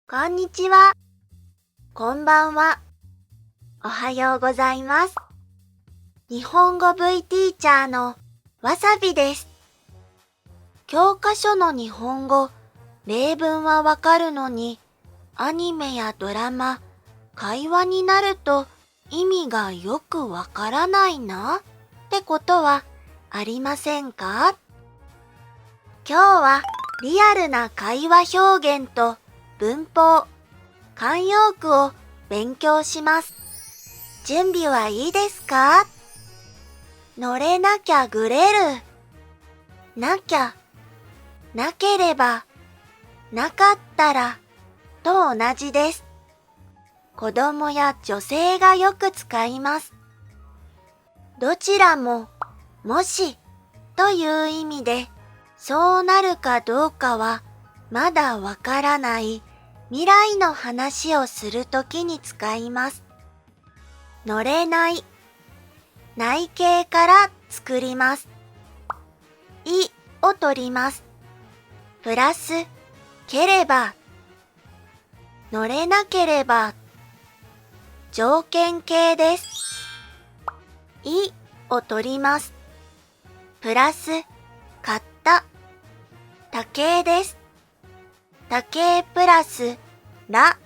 こんにちは。こんばんは。おはようございます。日本語 V ティーチャーのわさびです。教科書の日本語、例文はわかるのに、アニメやドラマ、会話になると意味がよくわからないなってことはありませんか？今日はリアルな会話表現と文法、慣用句を勉強します。準備はいいですか？乗れなきゃぐれる。なきゃ、なければ、なかったらと同じです。子供や女性がよく使います。どちらも、もしという意味で、そうなるかどうかはまだわからない未来の話をするときに使います。乗れない、内形から作ります。いを取ります。プラス、ければ、乗れなければ、条件形です。いを取ります。プラス、買った、多形です。多形プラス、ら、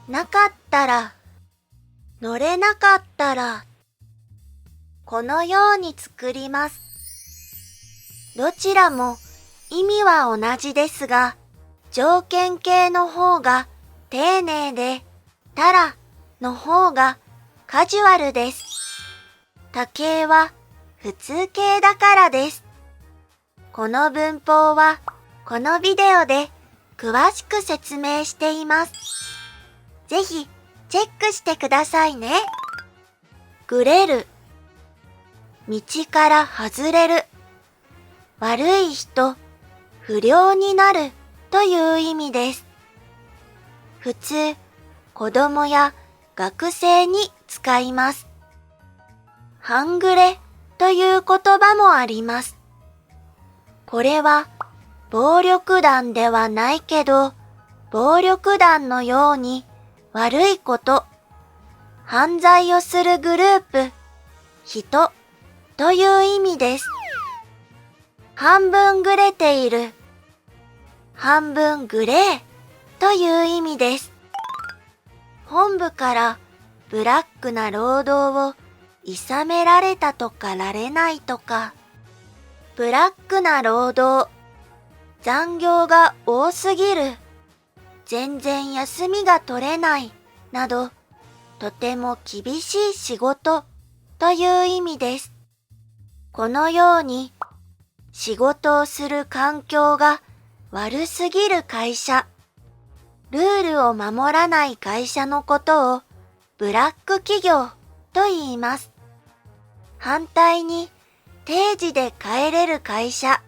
なかったら、乗れなかったら、このように作ります。どちらも意味は同じですが、条件形の方が丁寧で、たらの方がカジュアルです。多形は普通形だからです。この文法はこのビデオで詳しく説明しています。ぜひチェックしてくださいね。ぐれる、道から外れる、悪い人、不良になるという意味です。普通、子供や学生に使います。半グレという言葉もあります。これは暴力団ではないけど、暴力団のように悪いこと、犯罪をするグループ、人という意味です。半分ぐれている、半分グレーという意味です。本部からブラックな労働を諌められたとかられないとか、ブラックな労働、残業が多すぎる、全然休みが取れないなど、とても厳しい仕事という意味です。このように仕事をする環境が悪すぎる会社、ルールを守らない会社のことをブラック企業と言います。反対に定時で帰れる会社、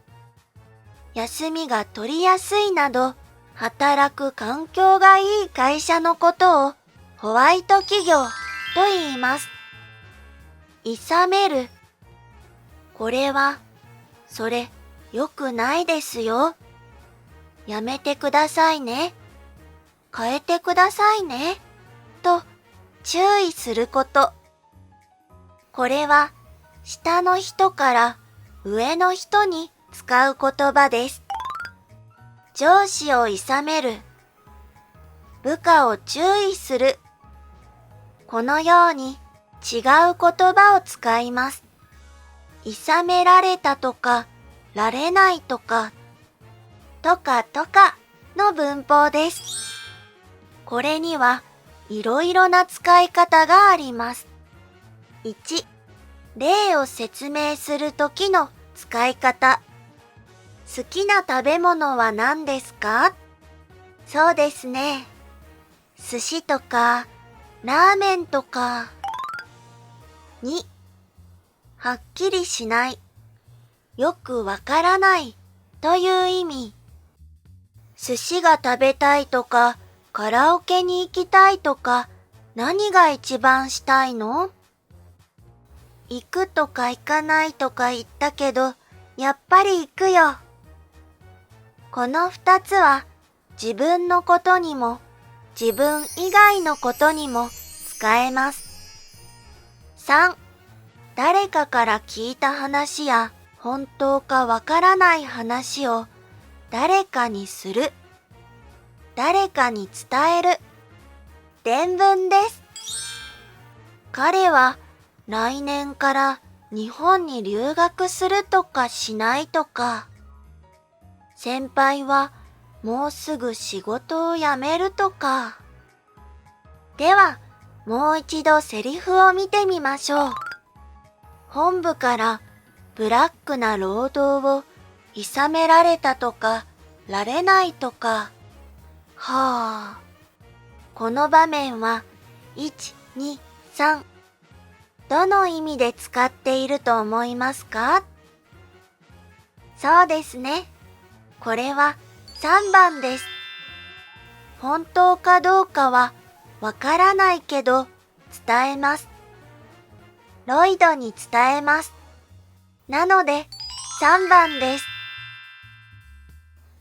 休みが取りやすいなど働く環境がいい会社のことをホワイト企業と言います。諌める。これは、それ良くないですよ。やめてくださいね。変えてくださいね。と注意すること。これは下の人から上の人に使う言葉です。上司を諌める。部下を注意する。このように違う言葉を使います。諌められたとか、られないとか、とかとかの文法です。これにはいろいろな使い方があります。1、例を説明するときの使い方。好きな食べ物は何ですか？そうですね。寿司とか、ラーメンとか。2、はっきりしない、よくわからないという意味。寿司が食べたいとか、カラオケに行きたいとか、何が一番したいの？行くとか行かないとか言ったけど、やっぱり行くよ。この2つは自分のことにも自分以外のことにも使えます。3、誰かから聞いた話や本当かわからない話を誰かにする、誰かに伝える、伝聞です。彼は来年から日本に留学するとかしないとか、先輩はもうすぐ仕事を辞めるとか。では、もう一度セリフを見てみましょう。本部からブラックな労働を諌められたとかられないとか。はあ。この場面は1、2、3。どの意味で使っていると思いますか？そうですね。これは3番です。本当かどうかはわからないけど伝えます。ロイドに伝えます。なので3番です。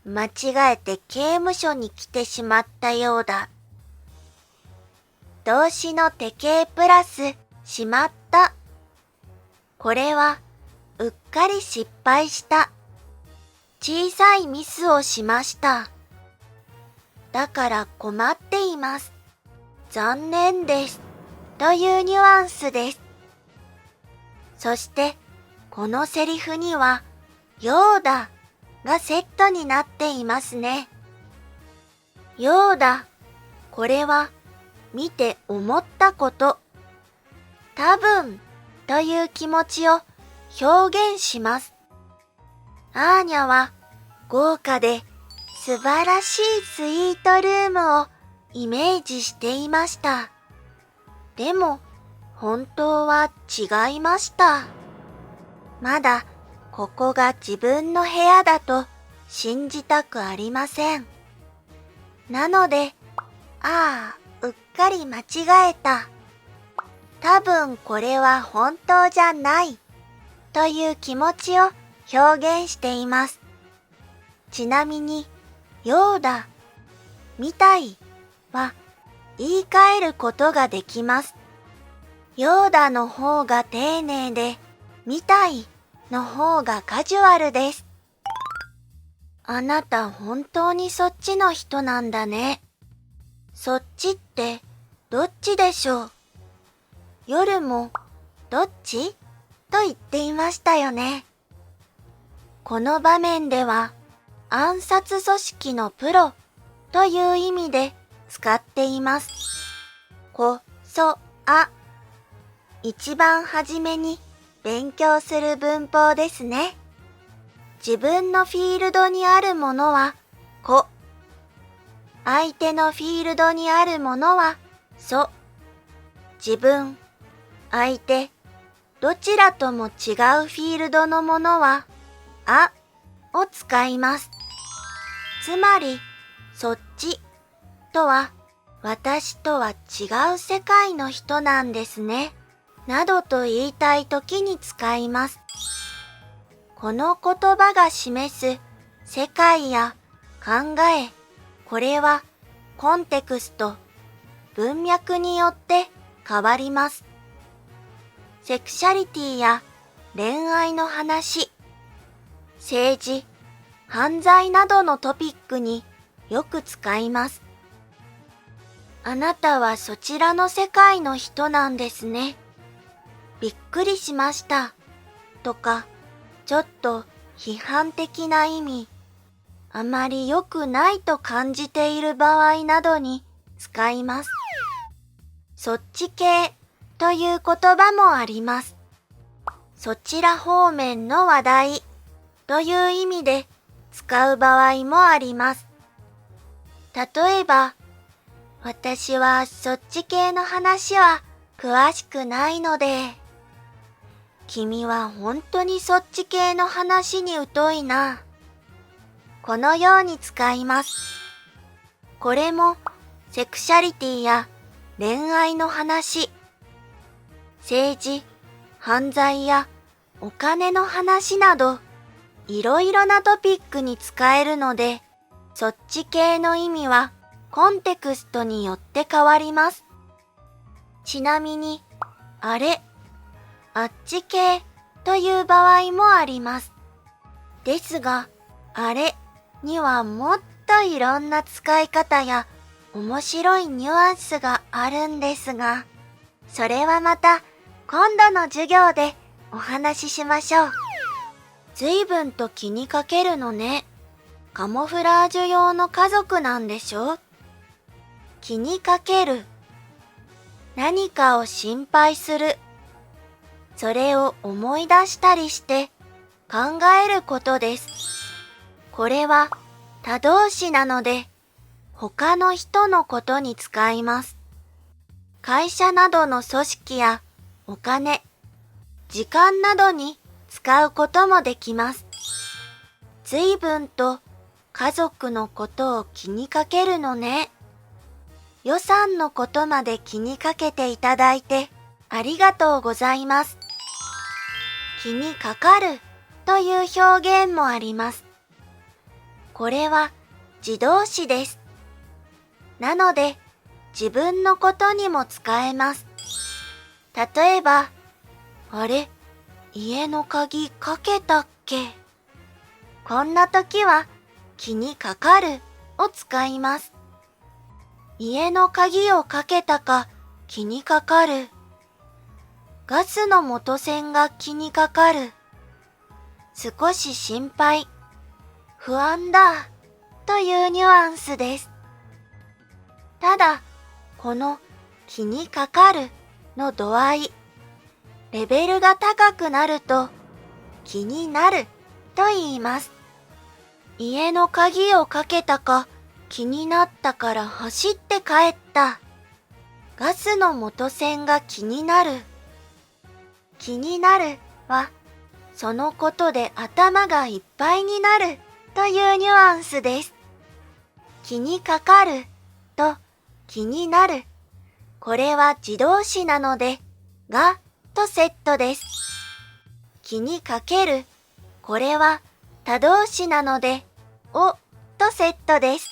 間違えて刑務所に来てしまったようだ。動詞のて形プラスしまった。これはうっかり失敗した。小さいミスをしました。だから困っています。残念です。というニュアンスです。そしてこのセリフにはようだがセットになっていますね。ようだ。これは見て思ったこと。多分という気持ちを表現します。アーニャは豪華で素晴らしいスイートルームをイメージしていました。でも本当は違いました。まだここが自分の部屋だと信じたくありません。なので、うっかり間違えた。多分これは本当じゃないという気持ちを表現しています。ちなみに、ようだ、みたいは言い換えることができます。ようだの方が丁寧で、みたいの方がカジュアルです。あなた本当にそっちの人なんだね。そっちってどっちでしょう？夜もどっち？と言っていましたよね。この場面では暗殺組織のプロという意味で使っています。一番初めに勉強する文法ですね。自分のフィールドにあるものはこ。相手のフィールドにあるものはそ。自分、相手、どちらとも違うフィールドのものはあを使います。つまり、そっちとは私とは違う世界の人なんですね。などと言いたいときに使います。この言葉が示す世界や考え、これはコンテクスト、文脈によって変わります。セクシャリティや恋愛の話、政治、犯罪などのトピックによく使います。あなたはそちらの世界の人なんですね。びっくりしました。とか、ちょっと批判的な意味、あまり良くないと感じている場合などに使います。そっち系という言葉もあります。そちら方面の話題という意味で使う場合もあります。例えば、私はそっち系の話は詳しくないので、君は本当にそっち系の話に疎いな。このように使います。これもセクシャリティや恋愛の話、政治、犯罪やお金の話などいろいろなトピックに使えるのでそっち系の意味はコンテクストによって変わります。ちなみに、あれ、あっち系という場合もあります。ですが、あれにはもっといろんな使い方や面白いニュアンスがあるんですが、それはまた今度の授業でお話ししましょう。随分と気にかけるのね。カモフラージュ用の家族なんでしょ？気にかける。何かを心配する。それを思い出したりして考えることです。これは他動詞なので他の人のことに使います。会社などの組織やお金、時間などに使うこともできます。随分と家族のことを気にかけるのね。予算のことまで気にかけていただいてありがとうございます。気にかかるという表現もあります。これは自動詞です。なので自分のことにも使えます。例えば、あれ、家の鍵かけたっけ？こんな時は気にかかるを使います。家の鍵をかけたか気にかかる。ガスの元栓が気にかかる。少し心配、不安だというニュアンスです。ただ、この気にかかるの度合い、レベルが高くなると気になると言います。家の鍵をかけたか気になったから走って帰った。ガスの元栓が気になる。気になるはそのことで頭がいっぱいになるというニュアンスです。気にかかると気になる。これは自動詞なので、がとセットです。気にかける。これは他動詞なので、をとセットです。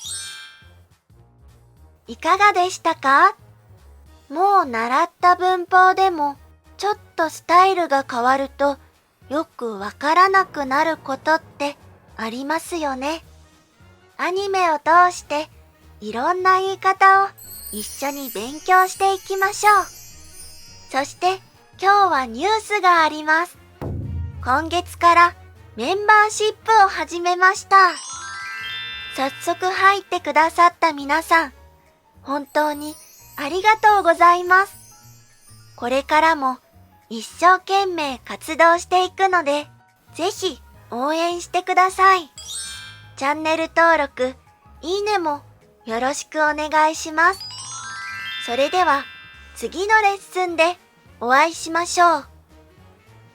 いかがでしたか？もう習った文法でも、ちょっとスタイルが変わると、よくわからなくなることってありますよね。アニメを通して、いろんな言い方を一緒に勉強していきましょう。そして今日はニュースがあります。今月からメンバーシップを始めました。早速入ってくださった皆さん、本当にありがとうございます。これからも一生懸命活動していくので、ぜひ応援してください。チャンネル登録、いいねもよろしくお願いします。それでは次のレッスンでお会いしましょう。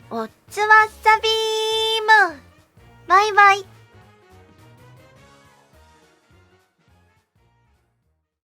おつわさビーム。バイバイ。